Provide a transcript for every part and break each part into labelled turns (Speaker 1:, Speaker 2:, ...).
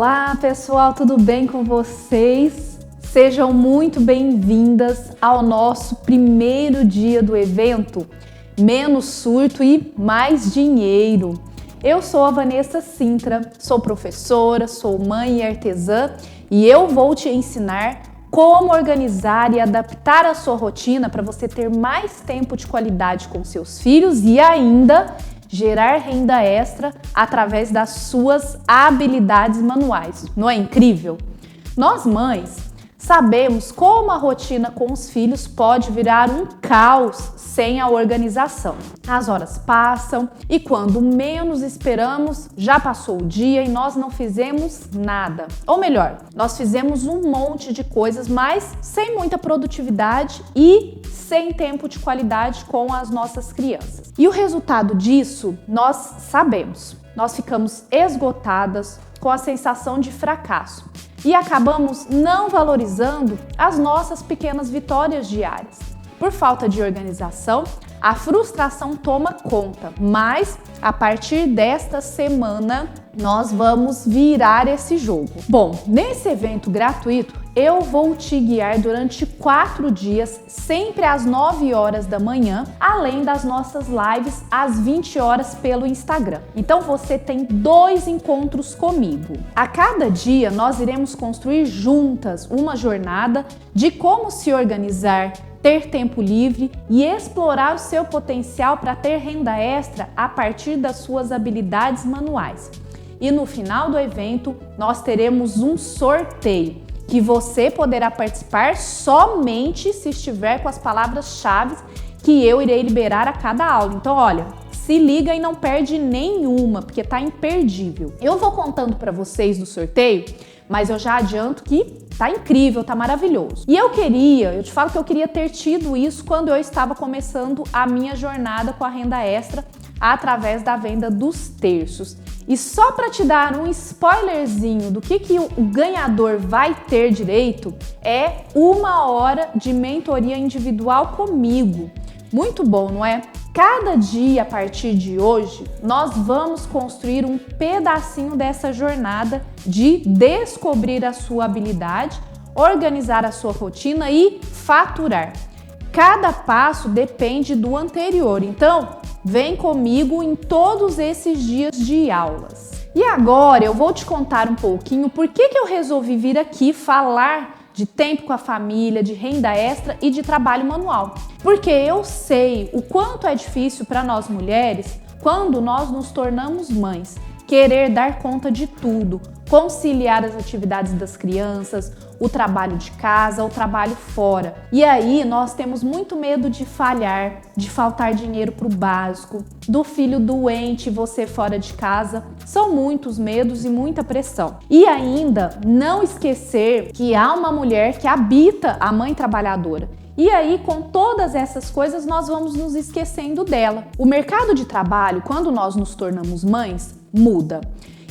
Speaker 1: Olá pessoal, tudo bem com vocês? Sejam muito bem-vindas ao nosso primeiro dia do evento Menos Surto e Mais Dinheiro. Eu sou a Vanessa Sintra, sou professora, sou mãe e artesã e eu vou te ensinar como organizar e adaptar a sua rotina para você ter mais tempo de qualidade com seus filhos e ainda gerar renda extra através das suas habilidades manuais. Não é incrível? Nós mães sabemos como a rotina com os filhos pode virar um caos sem a organização. As horas passam e quando menos esperamos, já passou o dia e nós não fizemos nada. Ou melhor, nós fizemos um monte de coisas, mas sem muita produtividade e sem tempo de qualidade com as nossas crianças. E o resultado disso, nós sabemos. Nós ficamos esgotadas, com a sensação de fracasso e acabamos não valorizando as nossas pequenas vitórias diárias. Por falta de organização, a frustração toma conta, mas a partir desta semana nós vamos virar esse jogo. Bom, nesse evento gratuito eu vou te guiar durante 4 dias, sempre às 9 horas da manhã, além das nossas lives às 20 horas pelo Instagram. Então você tem 2 encontros comigo. A cada dia nós iremos construir juntas uma jornada de como se organizar, ter tempo livre e explorar o seu potencial para ter renda extra a partir das suas habilidades manuais. E no final do evento, nós teremos um sorteio que você poderá participar somente se estiver com as palavras-chave que eu irei liberar a cada aula. Então, olha, se liga e não perde nenhuma, porque tá imperdível. Eu vou contando para vocês do sorteio, mas eu já adianto que tá incrível, tá maravilhoso. E eu te falo que eu queria ter tido isso quando eu estava começando a minha jornada com a renda extra através da venda dos terços. E só para te dar um spoilerzinho do que o ganhador vai ter direito, é 1 hora de mentoria individual comigo. Muito bom, não é? Cada dia a partir de hoje, nós vamos construir um pedacinho dessa jornada de descobrir a sua habilidade, organizar a sua rotina e faturar. Cada passo depende do anterior, então vem comigo em todos esses dias de aulas. E agora eu vou te contar um pouquinho por que eu resolvi vir aqui falar de tempo com a família, de renda extra e de trabalho manual. Porque eu sei o quanto é difícil para nós mulheres, quando nós nos tornamos mães, querer dar conta de tudo, conciliar as atividades das crianças, o trabalho de casa, o trabalho fora. E aí nós temos muito medo de falhar, de faltar dinheiro para o básico, do filho doente e você fora de casa. São muitos medos e muita pressão. E ainda não esquecer que há uma mulher que habita a mãe trabalhadora. E aí, com todas essas coisas, nós vamos nos esquecendo dela. O mercado de trabalho, quando nós nos tornamos mães, muda.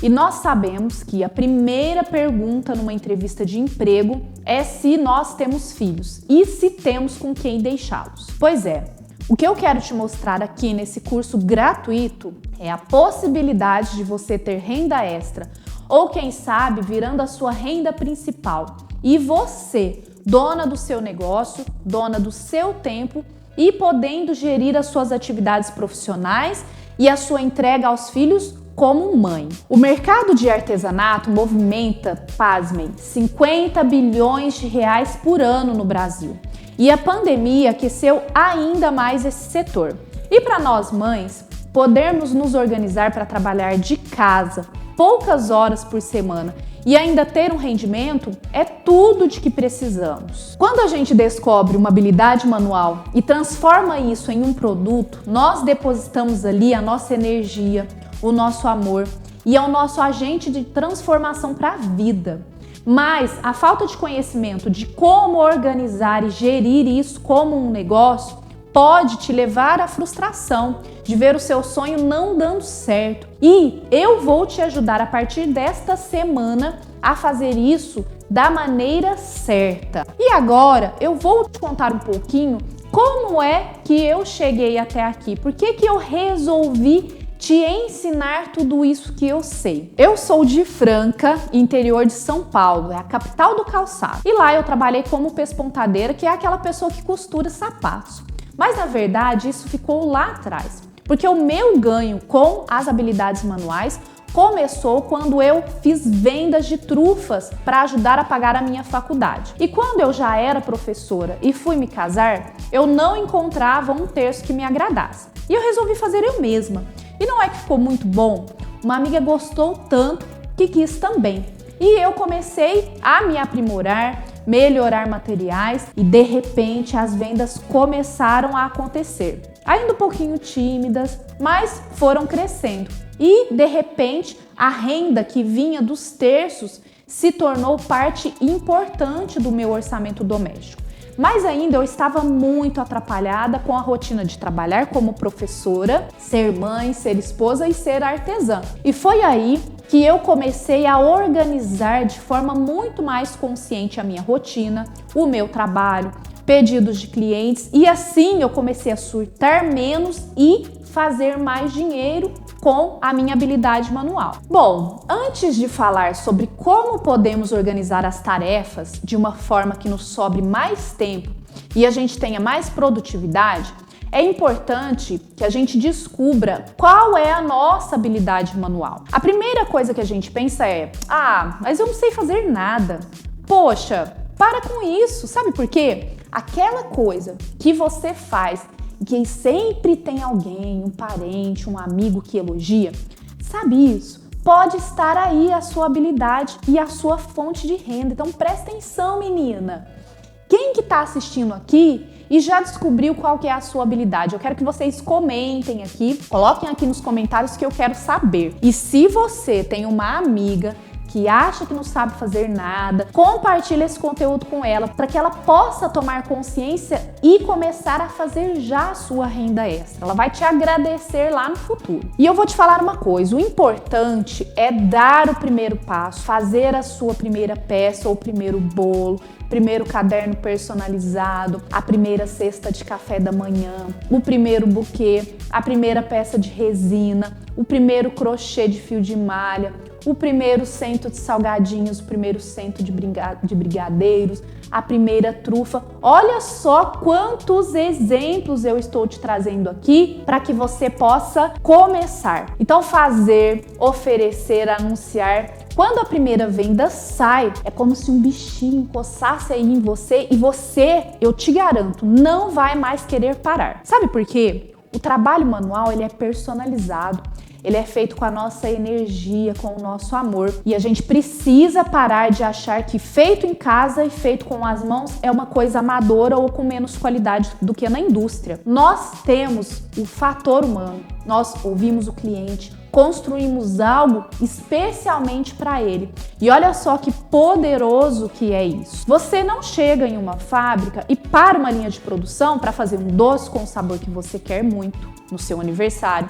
Speaker 1: E nós sabemos que a primeira pergunta numa entrevista de emprego é se nós temos filhos e se temos com quem deixá-los. Pois é, o que eu quero te mostrar aqui nesse curso gratuito é a possibilidade de você ter renda extra ou, quem sabe, virando a sua renda principal. E você, dona do seu negócio, dona do seu tempo e podendo gerir as suas atividades profissionais e a sua entrega aos filhos como mãe. O mercado de artesanato movimenta, pasmem, 50 bilhões de reais por ano no Brasil. E a pandemia aqueceu ainda mais esse setor. E para nós mães, podermos nos organizar para trabalhar de casa, poucas horas por semana, e ainda ter um rendimento é tudo de que precisamos. Quando a gente descobre uma habilidade manual e transforma isso em um produto, nós depositamos ali a nossa energia, o nosso amor e é o nosso agente de transformação para a vida. Mas a falta de conhecimento de como organizar e gerir isso como um negócio pode te levar à frustração de ver o seu sonho não dando certo. E eu vou te ajudar a partir desta semana a fazer isso da maneira certa. E agora eu vou te contar um pouquinho como é que eu cheguei até aqui, por que eu resolvi te ensinar tudo isso que eu sei. Eu sou de Franca, interior de São Paulo, é a capital do calçado. E lá eu trabalhei como pespontadeira, que é aquela pessoa que costura sapatos. Mas na verdade isso ficou lá atrás, porque o meu ganho com as habilidades manuais começou quando eu fiz vendas de trufas para ajudar a pagar a minha faculdade. E quando eu já era professora e fui me casar, eu não encontrava um terço que me agradasse. E eu resolvi fazer eu mesma. E não é que ficou muito bom? Uma amiga gostou tanto que quis também. E eu comecei a me aprimorar, melhorar materiais e de repente as vendas começaram a acontecer. Ainda um pouquinho tímidas, mas foram crescendo. E de repente a renda que vinha dos terços se tornou parte importante do meu orçamento doméstico. Mas ainda eu estava muito atrapalhada com a rotina de trabalhar como professora, ser mãe, ser esposa e ser artesã. E foi aí que eu comecei a organizar de forma muito mais consciente a minha rotina, o meu trabalho, pedidos de clientes, e assim eu comecei a surtar menos e fazer mais dinheiro com a minha habilidade manual. Bom, antes de falar sobre como podemos organizar as tarefas de uma forma que nos sobre mais tempo e a gente tenha mais produtividade, é importante que a gente descubra qual é a nossa habilidade manual. A primeira coisa que a gente pensa é: mas eu não sei fazer nada. Poxa, para com isso. Sabe por quê? Aquela coisa que você faz e que sempre tem alguém, um parente, um amigo que elogia, sabe isso? Pode estar aí a sua habilidade e a sua fonte de renda. Então presta atenção, menina. Quem que está assistindo aqui e já descobriu qual que é a sua habilidade? Eu quero que vocês comentem aqui, coloquem aqui nos comentários que eu quero saber. E se você tem uma amiga que acha que não sabe fazer nada, compartilha esse conteúdo com ela para que ela possa tomar consciência e começar a fazer já a sua renda extra. Ela vai te agradecer lá no futuro. E eu vou te falar uma coisa: o importante é dar o primeiro passo, fazer a sua primeira peça ou o primeiro bolo, primeiro caderno personalizado, a primeira cesta de café da manhã, o primeiro buquê, a primeira peça de resina, o primeiro crochê de fio de malha, o primeiro cento de salgadinhos, o primeiro cento de brigadeiros, a primeira trufa. Olha só quantos exemplos eu estou te trazendo aqui para que você possa começar. Então, fazer, oferecer, anunciar. Quando a primeira venda sai, é como se um bichinho encostasse aí em você e você, eu te garanto, não vai mais querer parar. Sabe por quê? O trabalho manual, ele é personalizado. Ele é feito com a nossa energia, com o nosso amor. E a gente precisa parar de achar que feito em casa e feito com as mãos é uma coisa amadora ou com menos qualidade do que na indústria. Nós temos o fator humano, nós ouvimos o cliente, construímos algo especialmente para ele. E olha só que poderoso que é isso. Você não chega em uma fábrica e para uma linha de produção para fazer um doce com o sabor que você quer muito no seu aniversário.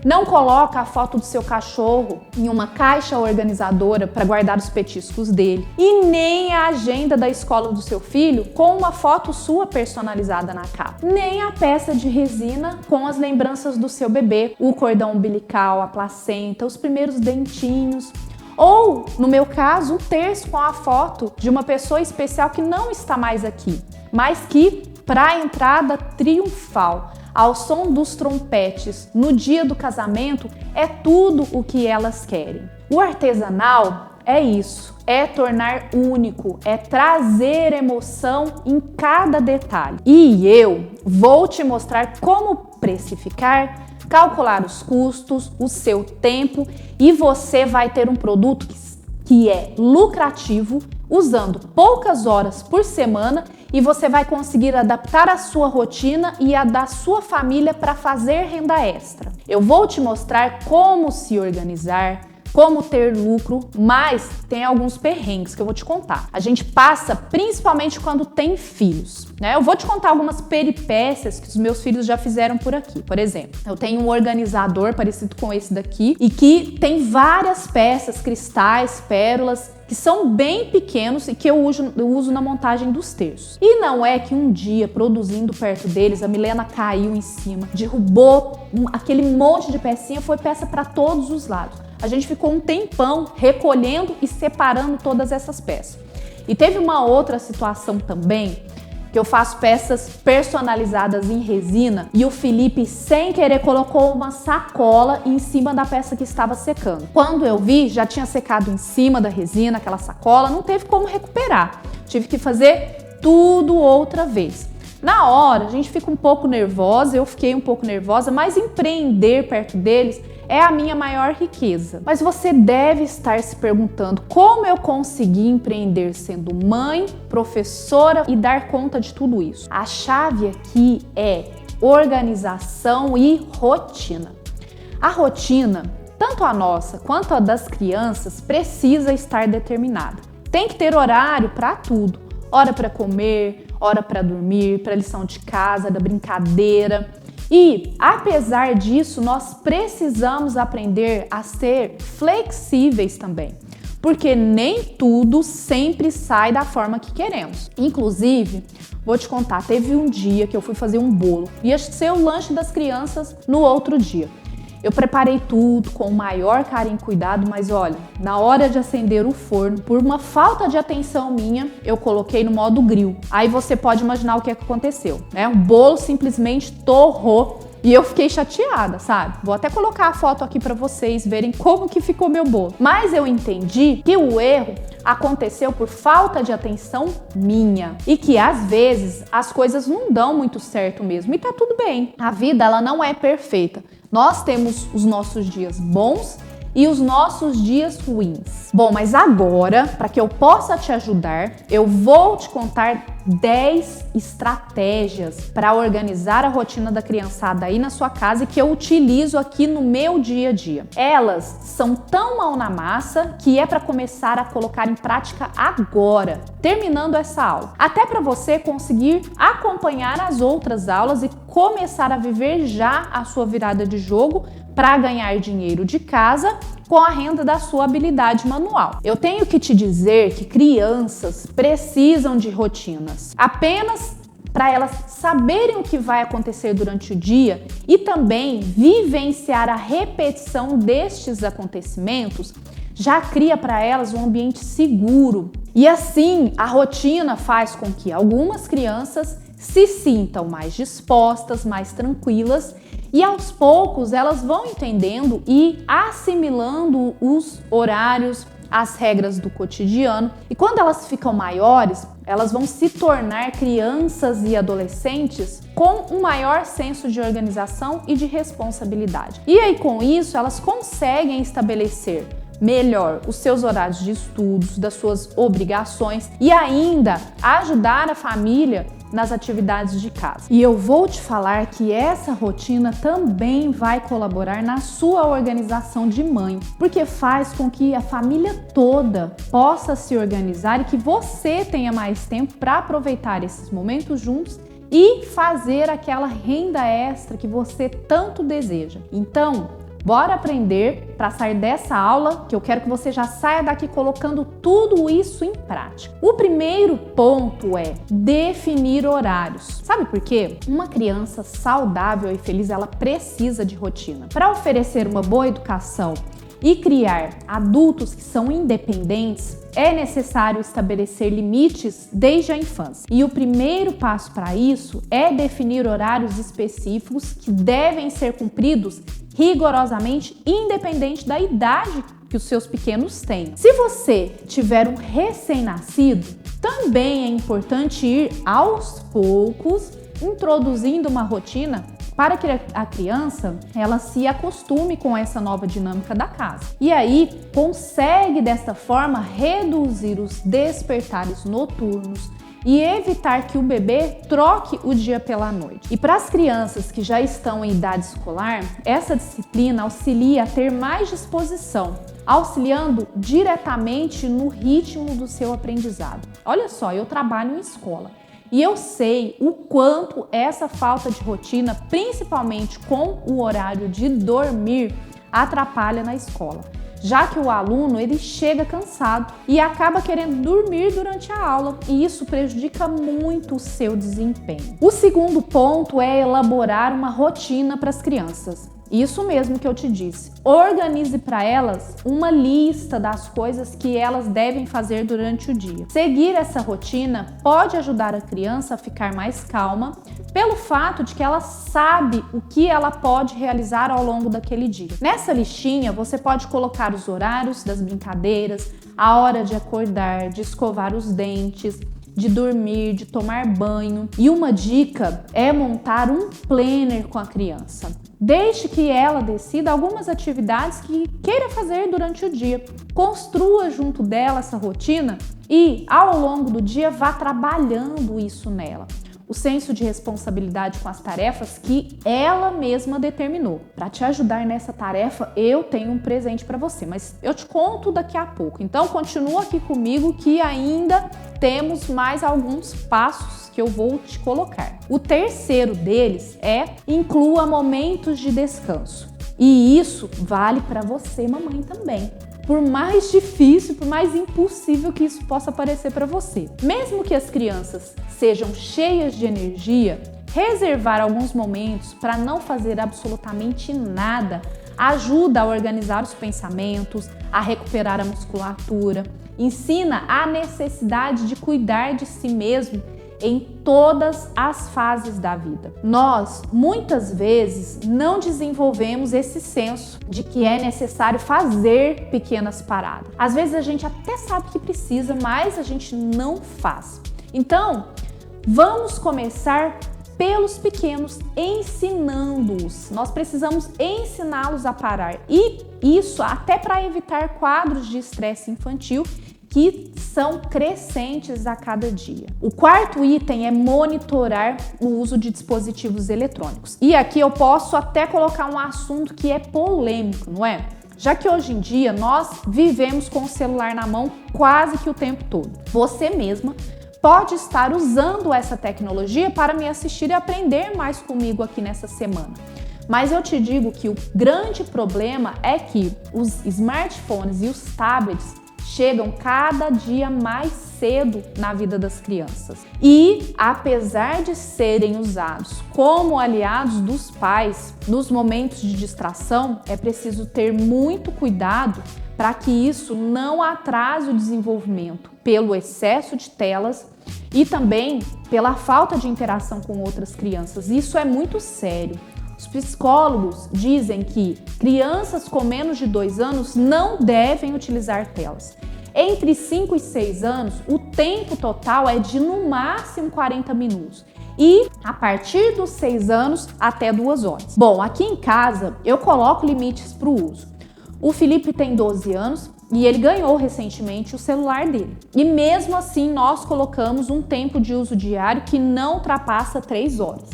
Speaker 1: Não coloca a foto do seu cachorro em uma caixa organizadora para guardar os petiscos dele. E nem a agenda da escola do seu filho com uma foto sua personalizada na capa. Nem a peça de resina com as lembranças do seu bebê, o cordão umbilical, a placenta, os primeiros dentinhos. Ou, no meu caso, um terço com a foto de uma pessoa especial que não está mais aqui, mas que, para a entrada triunfal, ao som dos trompetes, no dia do casamento, é tudo o que elas querem. O artesanal é isso, é tornar único, é trazer emoção em cada detalhe. E eu vou te mostrar como precificar, calcular os custos, o seu tempo, e você vai ter um produto que é lucrativo, usando poucas horas por semana, e você vai conseguir adaptar a sua rotina e a da sua família para fazer renda extra. Eu vou te mostrar como se organizar, como ter lucro, mas tem alguns perrengues que eu vou te contar. A gente passa principalmente quando tem filhos, né? Eu vou te contar algumas peripécias que os meus filhos já fizeram por aqui. Por exemplo, eu tenho um organizador parecido com esse daqui e que tem várias peças, cristais, pérolas, que são bem pequenos e que eu uso na montagem dos terços. E não é que um dia, produzindo perto deles, a Milena caiu em cima, derrubou aquele monte de pecinha, foi peça para todos os lados. A gente ficou um tempão recolhendo e separando todas essas peças. E teve uma outra situação também, que eu faço peças personalizadas em resina e o Felipe, sem querer, colocou uma sacola em cima da peça que estava secando. Quando eu vi, já tinha secado em cima da resina, aquela sacola, não teve como recuperar. Tive que fazer tudo outra vez. Na hora, a gente fica um pouco nervosa, eu fiquei um pouco nervosa, mas empreender perto deles é a minha maior riqueza. Mas você deve estar se perguntando como eu consegui empreender sendo mãe, professora e dar conta de tudo isso. A chave aqui é organização e rotina. A rotina, tanto a nossa quanto a das crianças, precisa estar determinada. Tem que ter horário para tudo. Hora para comer, hora para dormir, para lição de casa, da brincadeira. E, apesar disso, nós precisamos aprender a ser flexíveis também, porque nem tudo sempre sai da forma que queremos. Inclusive, vou te contar, teve um dia que eu fui fazer um bolo, ia ser o lanche das crianças no outro dia. Eu preparei tudo com o maior carinho e cuidado, mas olha, na hora de acender o forno, por uma falta de atenção minha, eu coloquei no modo grill. Aí você pode imaginar o que aconteceu, né? O bolo simplesmente torrou e eu fiquei chateada, sabe? Vou até colocar a foto aqui para vocês verem como que ficou meu bolo. Mas eu entendi que o erro aconteceu por falta de atenção minha e que às vezes as coisas não dão muito certo mesmo e tá tudo bem. A vida, ela não é perfeita. Nós temos os nossos dias bons e os nossos dias ruins. Bom, mas agora, para que eu possa te ajudar, eu vou te contar 10 estratégias para organizar a rotina da criançada aí na sua casa e que eu utilizo aqui no meu dia a dia. Elas são tão mão na massa que é para começar a colocar em prática agora, terminando essa aula. Até para você conseguir acompanhar as outras aulas e começar a viver já a sua virada de jogo para ganhar dinheiro de casa com a renda da sua habilidade manual. Eu tenho que te dizer que crianças precisam de rotinas, apenas para elas saberem o que vai acontecer durante o dia e também vivenciar a repetição destes acontecimentos já cria para elas um ambiente seguro. E assim, a rotina faz com que algumas crianças se sintam mais dispostas, mais tranquilas e aos poucos elas vão entendendo e assimilando os horários, as regras do cotidiano. E quando elas ficam maiores, elas vão se tornar crianças e adolescentes com um maior senso de organização e de responsabilidade. E aí com isso elas conseguem estabelecer melhor os seus horários de estudos, das suas obrigações e ainda ajudar a família nas atividades de casa. E eu vou te falar que essa rotina também vai colaborar na sua organização de mãe, porque faz com que a família toda possa se organizar e que você tenha mais tempo para aproveitar esses momentos juntos e fazer aquela renda extra que você tanto deseja. Então, bora aprender para sair dessa aula, que eu quero que você já saia daqui colocando tudo isso em prática. O primeiro ponto é definir horários. Sabe por quê? Uma criança saudável e feliz, ela precisa de rotina. Para oferecer uma boa educação e criar adultos que são independentes, é necessário estabelecer limites desde a infância. E o primeiro passo para isso é definir horários específicos que devem ser cumpridos rigorosamente, independente da idade que os seus pequenos têm. Se você tiver um recém-nascido, também é importante ir aos poucos introduzindo uma rotina para que a criança ela se acostume com essa nova dinâmica da casa. E aí consegue desta forma reduzir os despertares noturnos e evitar que o bebê troque o dia pela noite. E para as crianças que já estão em idade escolar, essa disciplina auxilia a ter mais disposição, auxiliando diretamente no ritmo do seu aprendizado. Olha só, eu trabalho em escola e eu sei o quanto essa falta de rotina, principalmente com o horário de dormir, atrapalha na escola, já que o aluno ele chega cansado e acaba querendo dormir durante a aula, e isso prejudica muito o seu desempenho. O segundo ponto é elaborar uma rotina para as crianças. Isso mesmo que eu te disse. Organize para elas uma lista das coisas que elas devem fazer durante o dia. Seguir essa rotina pode ajudar a criança a ficar mais calma, pelo fato de que ela sabe o que ela pode realizar ao longo daquele dia. Nessa listinha, você pode colocar os horários das brincadeiras, a hora de acordar, de escovar os dentes, de dormir, de tomar banho. E uma dica é montar um planner com a criança. Deixe que ela decida algumas atividades que queira fazer durante o dia. Construa junto dela essa rotina e, ao longo do dia, vá trabalhando isso nela. O senso de responsabilidade com as tarefas que ela mesma determinou. Para te ajudar nessa tarefa, eu tenho um presente para você, mas eu te conto daqui a pouco. Então, continua aqui comigo que ainda temos mais alguns passos que eu vou te colocar. O terceiro deles é inclua momentos de descanso. E isso vale para você, mamãe, também. Por mais difícil, por mais impossível que isso possa parecer para você. Mesmo que as crianças sejam cheias de energia, reservar alguns momentos para não fazer absolutamente nada ajuda a organizar os pensamentos, a recuperar a musculatura, ensina a necessidade de cuidar de si mesmo em todas as fases da vida. Nós, muitas vezes, não desenvolvemos esse senso de que é necessário fazer pequenas paradas. Às vezes a gente até sabe que precisa, mas a gente não faz. Então, vamos começar pelos pequenos, ensinando-os. Nós precisamos ensiná-los a parar. E isso até para evitar quadros de estresse infantil que são crescentes a cada dia. O quarto item é monitorar o uso de dispositivos eletrônicos. E aqui eu posso até colocar um assunto que é polêmico, não é? Já que hoje em dia nós vivemos com o celular na mão quase que o tempo todo. Você mesma pode estar usando essa tecnologia para me assistir e aprender mais comigo aqui nessa semana. Mas eu te digo que o grande problema é que os smartphones e os tablets chegam cada dia mais cedo na vida das crianças. E, apesar de serem usados como aliados dos pais nos momentos de distração, é preciso ter muito cuidado para que isso não atrase o desenvolvimento pelo excesso de telas e também pela falta de interação com outras crianças. Isso é muito sério. Os psicólogos dizem que crianças com menos de 2 anos não devem utilizar telas. Entre 5 e 6 anos, o tempo total é de no máximo 40 minutos. E a partir dos 6 anos, até 2 horas. Bom, aqui em casa eu coloco limites para o uso. O Felipe tem 12 anos e ele ganhou recentemente o celular dele. E mesmo assim, nós colocamos um tempo de uso diário que não ultrapassa 3 horas.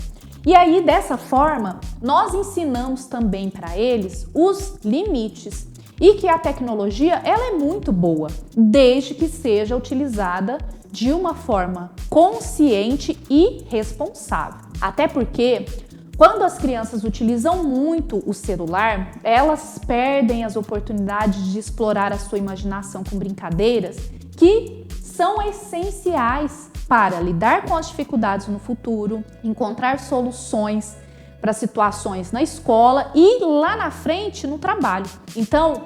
Speaker 1: E aí, dessa forma, nós ensinamos também para eles os limites e que a tecnologia ela é muito boa, desde que seja utilizada de uma forma consciente e responsável. Até porque, quando as crianças utilizam muito o celular, elas perdem as oportunidades de explorar a sua imaginação com brincadeiras que são essenciais para lidar com as dificuldades no futuro, encontrar soluções para situações na escola e lá na frente no trabalho. Então,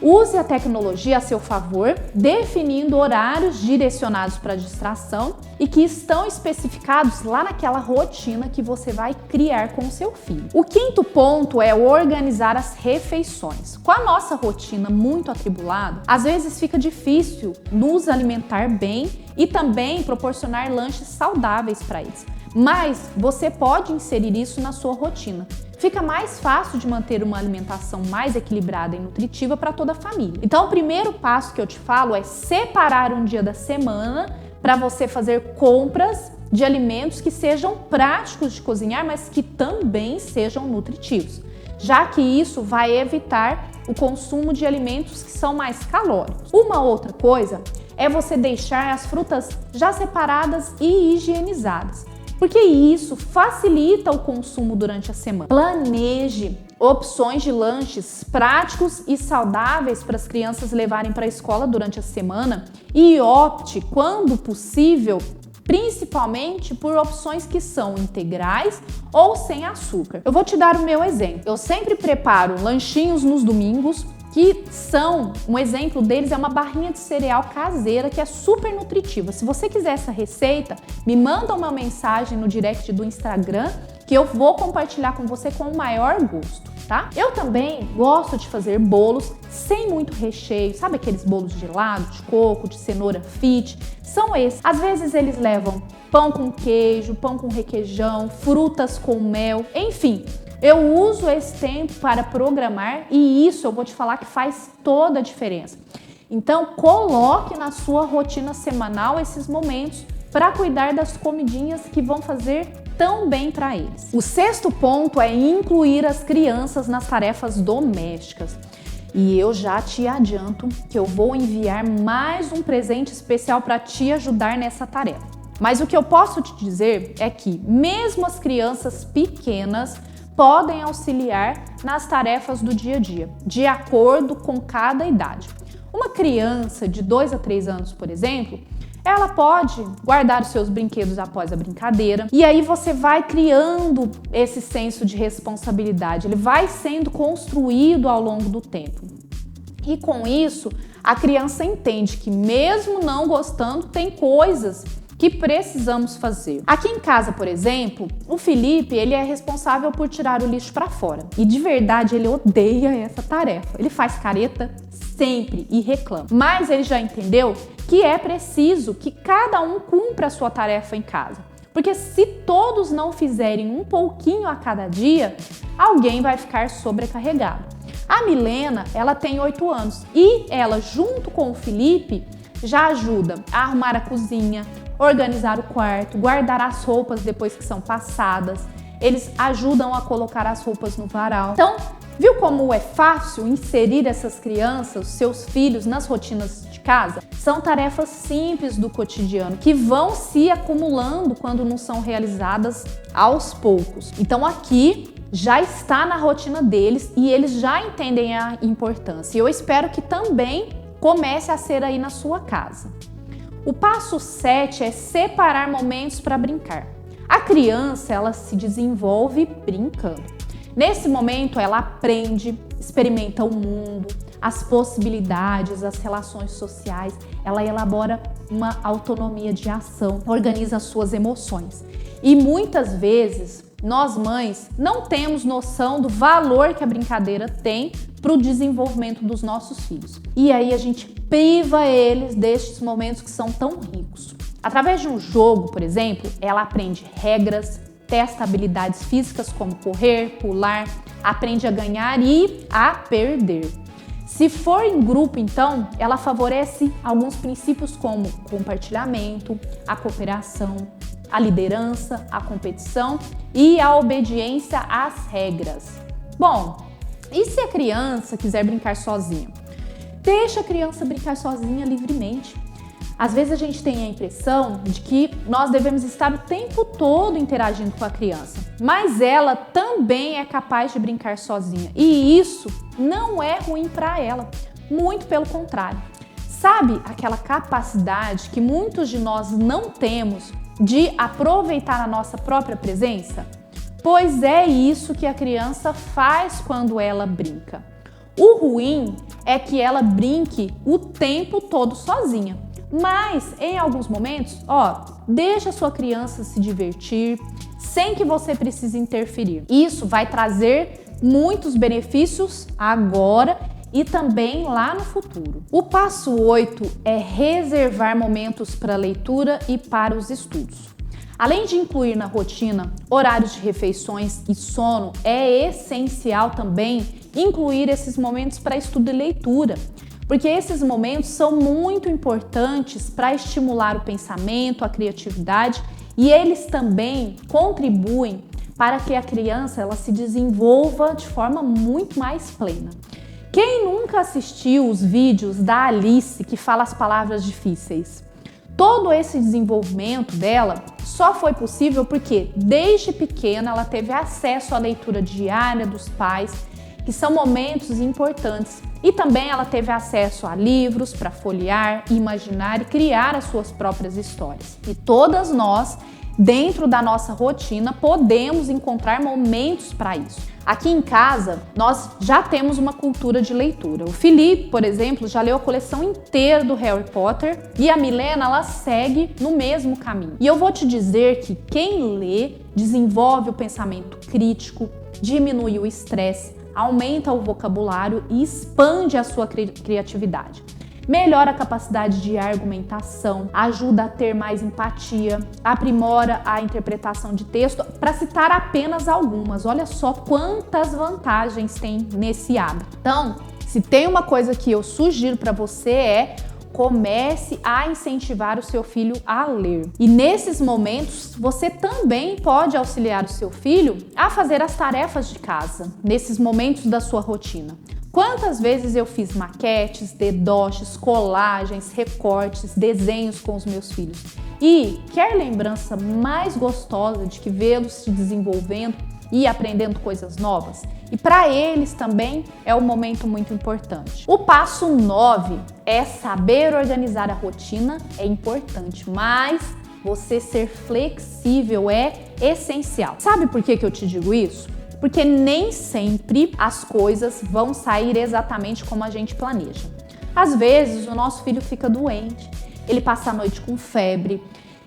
Speaker 1: use a tecnologia a seu favor, definindo horários direcionados para distração e que estão especificados lá naquela rotina que você vai criar com o seu filho. O quinto ponto é organizar as refeições. Com a nossa rotina muito atribulada, às vezes fica difícil nos alimentar bem e também proporcionar lanches saudáveis para eles. Mas você pode inserir isso na sua rotina. Fica mais fácil de manter uma alimentação mais equilibrada e nutritiva para toda a família. Então, o primeiro passo que eu te falo é separar um dia da semana para você fazer compras de alimentos que sejam práticos de cozinhar, mas que também sejam nutritivos, já que isso vai evitar o consumo de alimentos que são mais calóricos. Uma outra coisa é você deixar as frutas já separadas e higienizadas, porque isso facilita o consumo durante a semana. Planeje opções de lanches práticos e saudáveis para as crianças levarem para a escola durante a semana e opte, quando possível, principalmente por opções que são integrais ou sem açúcar. Eu vou te dar o meu exemplo. Eu sempre preparo lanchinhos nos domingos, que são, um exemplo deles é uma barrinha de cereal caseira que é super nutritiva. Se você quiser essa receita, me manda uma mensagem no direct do Instagram que eu vou compartilhar com você com o maior gosto, tá? Eu também gosto de fazer bolos sem muito recheio, sabe aqueles bolos de gelado, de coco, de cenoura fit? São esses. Às vezes eles levam pão com queijo, pão com requeijão, frutas com mel, enfim. Eu uso esse tempo para programar e isso eu vou te falar que faz toda a diferença. Então, coloque na sua rotina semanal esses momentos para cuidar das comidinhas que vão fazer tão bem para eles. O sexto ponto é incluir as crianças nas tarefas domésticas. E eu já te adianto que eu vou enviar mais um presente especial para te ajudar nessa tarefa. Mas o que eu posso te dizer é que mesmo as crianças pequenas podem auxiliar nas tarefas do dia a dia, de acordo com cada idade. Uma criança de 2 a 3 anos, por exemplo, ela pode guardar os seus brinquedos após a brincadeira e aí você vai criando esse senso de responsabilidade, ele vai sendo construído ao longo do tempo. E com isso, a criança entende que mesmo não gostando, tem coisas que precisamos fazer. Aqui em casa, por exemplo, o Felipe, ele é responsável por tirar o lixo para fora. E de verdade, ele odeia essa tarefa. Ele faz careta sempre e reclama. Mas ele já entendeu que é preciso que cada um cumpra a sua tarefa em casa. Porque se todos não fizerem um pouquinho a cada dia, alguém vai ficar sobrecarregado. A Milena, ela tem 8 anos e ela, junto com o Felipe, já ajuda a arrumar a cozinha, organizar o quarto, guardar as roupas depois que são passadas. Eles ajudam a colocar as roupas no varal. Então, viu como é fácil inserir essas crianças, seus filhos, nas rotinas de casa? São tarefas simples do cotidiano que vão se acumulando quando não são realizadas aos poucos. Então, aqui já está na rotina deles e eles já entendem a importância. E eu espero que também comece a ser aí na sua casa. O passo 7 é separar momentos para brincar. A criança, ela se desenvolve brincando. Nesse momento, ela aprende, experimenta o mundo, as possibilidades, as relações sociais. Ela elabora uma autonomia de ação, organiza as suas emoções. E muitas vezes, nós mães não temos noção do valor que a brincadeira tem para o desenvolvimento dos nossos filhos. E aí a gente priva eles destes momentos que são tão ricos. Através de um jogo, por exemplo, ela aprende regras, testa habilidades físicas como correr, pular, aprende a ganhar e a perder. Se for em grupo, então, ela favorece alguns princípios como compartilhamento, a cooperação, a liderança, a competição e a obediência às regras. Bom, e se a criança quiser brincar sozinha? Deixa a criança brincar sozinha livremente. Às vezes a gente tem a impressão de que nós devemos estar o tempo todo interagindo com a criança, mas ela também é capaz de brincar sozinha e isso não é ruim para ela, muito pelo contrário. Sabe aquela capacidade que muitos de nós não temos de aproveitar a nossa própria presença? Pois é isso que a criança faz quando ela brinca. O ruim é que ela brinque o tempo todo sozinha. Mas, em alguns momentos, deixa a sua criança se divertir sem que você precise interferir. Isso vai trazer muitos benefícios agora e também lá no futuro. O passo 8 é reservar momentos para leitura e para os estudos. Além de incluir na rotina horários de refeições e sono, é essencial também incluir esses momentos para estudo e leitura, porque esses momentos são muito importantes para estimular o pensamento, a criatividade e eles também contribuem para que a criança ela se desenvolva de forma muito mais plena. Quem nunca assistiu os vídeos da Alice que fala as palavras difíceis? Todo esse desenvolvimento dela só foi possível porque, desde pequena, ela teve acesso à leitura diária dos pais, que são momentos importantes. E também ela teve acesso a livros para folhear, imaginar e criar as suas próprias histórias. E todas nós, dentro da nossa rotina, podemos encontrar momentos para isso. Aqui em casa, nós já temos uma cultura de leitura. O Felipe, por exemplo, já leu a coleção inteira do Harry Potter e a Milena, ela segue no mesmo caminho. E eu vou te dizer que quem lê desenvolve o pensamento crítico, diminui o estresse, aumenta o vocabulário e expande a sua criatividade. Melhora a capacidade de argumentação, ajuda a ter mais empatia, aprimora a interpretação de texto, para citar apenas algumas. Olha só quantas vantagens tem nesse hábito. Então, se tem uma coisa que eu sugiro para você comece a incentivar o seu filho a ler. E nesses momentos, você também pode auxiliar o seu filho a fazer as tarefas de casa, nesses momentos da sua rotina. Quantas vezes eu fiz maquetes, dedoches, colagens, recortes, desenhos com os meus filhos. E quer lembrança mais gostosa de que vê-los se desenvolvendo e aprendendo coisas novas? E para eles também é um momento muito importante. O passo 9 é saber organizar a rotina, é importante, mas você ser flexível é essencial. Sabe por que eu te digo isso? Porque nem sempre as coisas vão sair exatamente como a gente planeja. Às vezes o nosso filho fica doente, ele passa a noite com febre,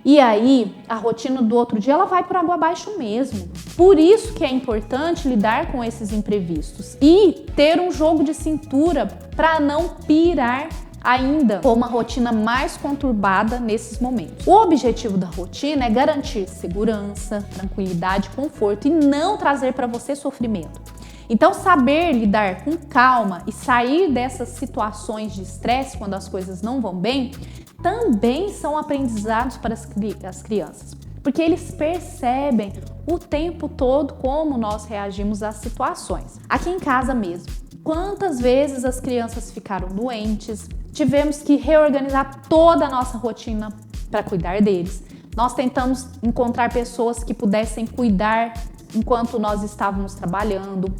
Speaker 1: e aí a rotina do outro dia ela vai por água abaixo mesmo. Por isso que é importante lidar com esses imprevistos e ter um jogo de cintura para não pirar ainda com uma rotina mais conturbada nesses momentos. O objetivo da rotina é garantir segurança, tranquilidade, conforto e não trazer para você sofrimento. Então, saber lidar com calma e sair dessas situações de estresse quando as coisas não vão bem, também são aprendizados para as crianças, porque eles percebem o tempo todo como nós reagimos às situações. Aqui em casa mesmo, quantas vezes as crianças ficaram doentes, tivemos que reorganizar toda a nossa rotina para cuidar deles. Nós tentamos encontrar pessoas que pudessem cuidar enquanto nós estávamos trabalhando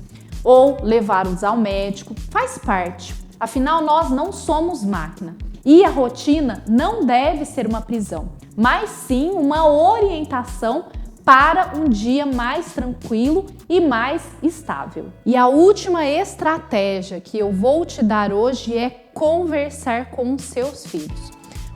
Speaker 1: ou levá-los ao médico. Faz parte. Afinal, nós não somos máquina. E a rotina não deve ser uma prisão, mas sim uma orientação para um dia mais tranquilo e mais estável. E a última estratégia que eu vou te dar hoje é conversar com os seus filhos.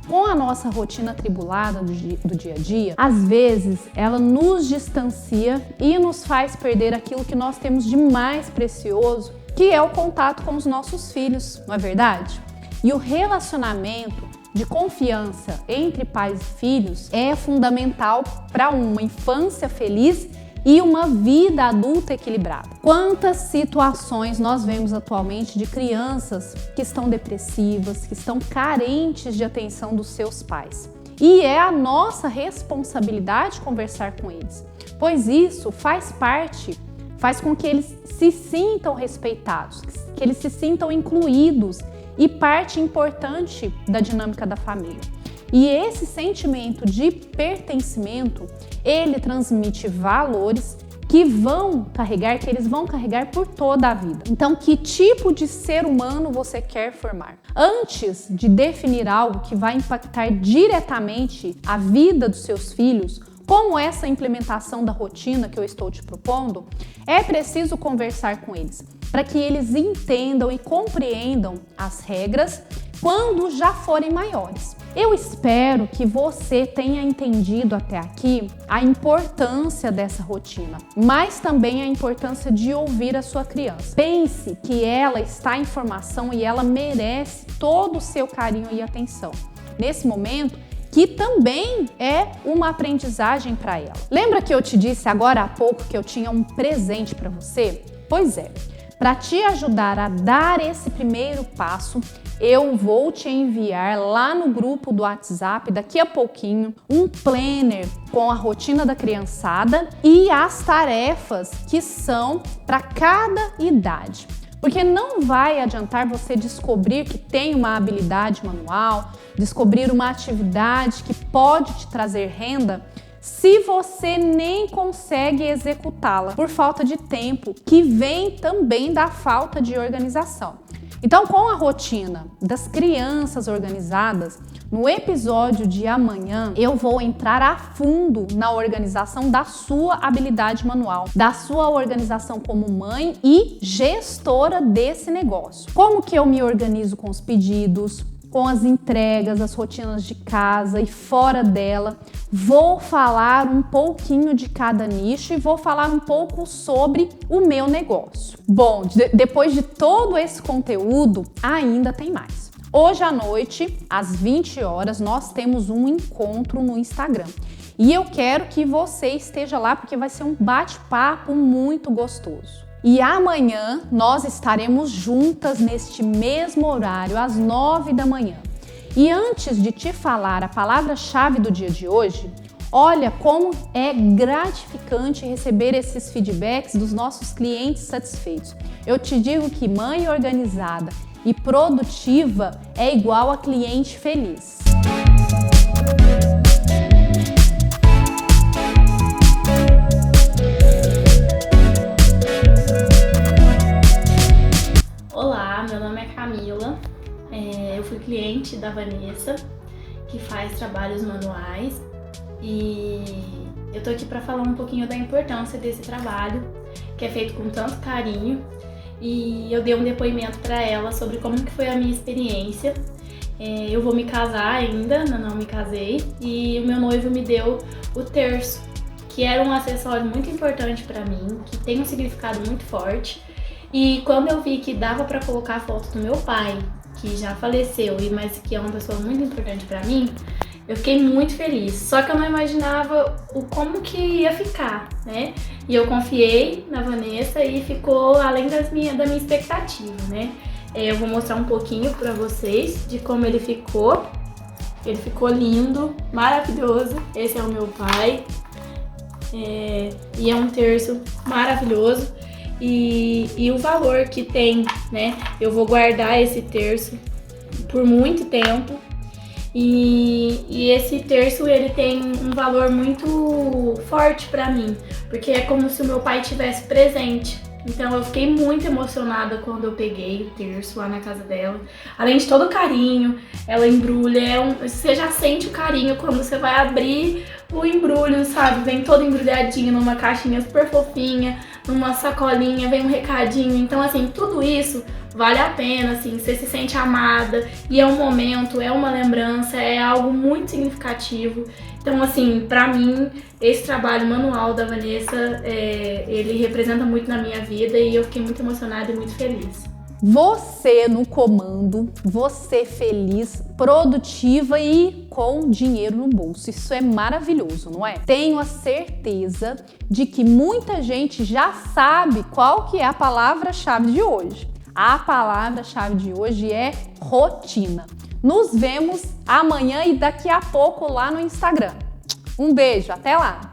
Speaker 1: Com a nossa rotina atribulada do dia a dia, às vezes ela nos distancia e nos faz perder aquilo que nós temos de mais precioso, que é o contato com os nossos filhos, não é verdade? E o relacionamento de confiança entre pais e filhos é fundamental para uma infância feliz e uma vida adulta equilibrada. Quantas situações nós vemos atualmente de crianças que estão depressivas, que estão carentes de atenção dos seus pais. E é a nossa responsabilidade conversar com eles, pois isso faz com que eles se sintam respeitados, que eles se sintam incluídos e parte importante da dinâmica da família. E esse sentimento de pertencimento, ele transmite valores que eles vão carregar por toda a vida. Então, que tipo de ser humano você quer formar? Antes de definir algo que vai impactar diretamente a vida dos seus filhos, como essa implementação da rotina que eu estou te propondo, é preciso conversar com eles, para que eles entendam e compreendam as regras quando já forem maiores. Eu espero que você tenha entendido até aqui a importância dessa rotina, mas também a importância de ouvir a sua criança. Pense que ela está em formação e ela merece todo o seu carinho e atenção nesse momento, que também é uma aprendizagem para ela. Lembra que eu te disse agora há pouco que eu tinha um presente para você? Pois é, para te ajudar a dar esse primeiro passo, eu vou te enviar lá no grupo do WhatsApp, daqui a pouquinho, um planner com a rotina da criançada e as tarefas que são para cada idade. Porque não vai adiantar você descobrir que tem uma habilidade manual, descobrir uma atividade que pode te trazer renda, se você nem consegue executá-la por falta de tempo, que vem também da falta de organização. Então, com a rotina das crianças organizadas, no episódio de amanhã eu vou entrar a fundo na organização da sua habilidade manual, da sua organização como mãe e gestora desse negócio. Como que eu me organizo com os pedidos, com as entregas, as rotinas de casa e fora dela. Vou falar um pouquinho de cada nicho e vou falar um pouco sobre o meu negócio. Bom, depois de todo esse conteúdo, ainda tem mais. Hoje à noite, às 20 horas, nós temos um encontro no Instagram. E eu quero que você esteja lá porque vai ser um bate-papo muito gostoso. E amanhã nós estaremos juntas neste mesmo horário, às 9 da manhã. E antes de te falar a palavra-chave do dia de hoje, olha como é gratificante receber esses feedbacks dos nossos clientes satisfeitos. Eu te digo que mãe organizada e produtiva é igual a cliente feliz.
Speaker 2: Olá, meu nome é Camila, eu fui cliente da Vanessa, que faz trabalhos manuais, e eu tô aqui para falar um pouquinho da importância desse trabalho, que é feito com tanto carinho, e eu dei um depoimento para ela sobre como que foi a minha experiência. Eu vou me casar ainda, não me casei, e o meu noivo me deu o terço, que era um acessório muito importante para mim, que tem um significado muito forte. E quando eu vi que dava para colocar a foto do meu pai, que já faleceu, mas que é uma pessoa muito importante para mim, eu fiquei muito feliz. Só que eu não imaginava como que ia ficar, né? E eu confiei na Vanessa e ficou além da minha expectativa, né? Eu vou mostrar um pouquinho para vocês de como ele ficou. Ele ficou lindo, maravilhoso. Esse é o meu pai. E é um terço maravilhoso. E o valor que tem, né? Eu vou guardar esse terço por muito tempo. E esse terço, ele tem um valor muito forte pra mim, porque é como se o meu pai estivesse presente. Então eu fiquei muito emocionada quando eu peguei o terço lá na casa dela. Além de todo o carinho, ela embrulha, você já sente o carinho quando você vai abrir o embrulho, sabe? Vem todo embrulhadinho numa caixinha super fofinha, numa sacolinha, vem um recadinho. Então assim, tudo isso vale a pena, assim, você se sente amada e é um momento, é uma lembrança, é algo muito significativo. Então, assim, pra mim, esse trabalho manual da Vanessa, ele representa muito na minha vida e eu fiquei muito emocionada e muito feliz.
Speaker 1: Você no comando, você feliz, produtiva e com dinheiro no bolso. Isso é maravilhoso, não é? Tenho a certeza de que muita gente já sabe qual que é a palavra-chave de hoje. A palavra-chave de hoje é rotina. Nos vemos amanhã e daqui a pouco lá no Instagram. Um beijo, até lá!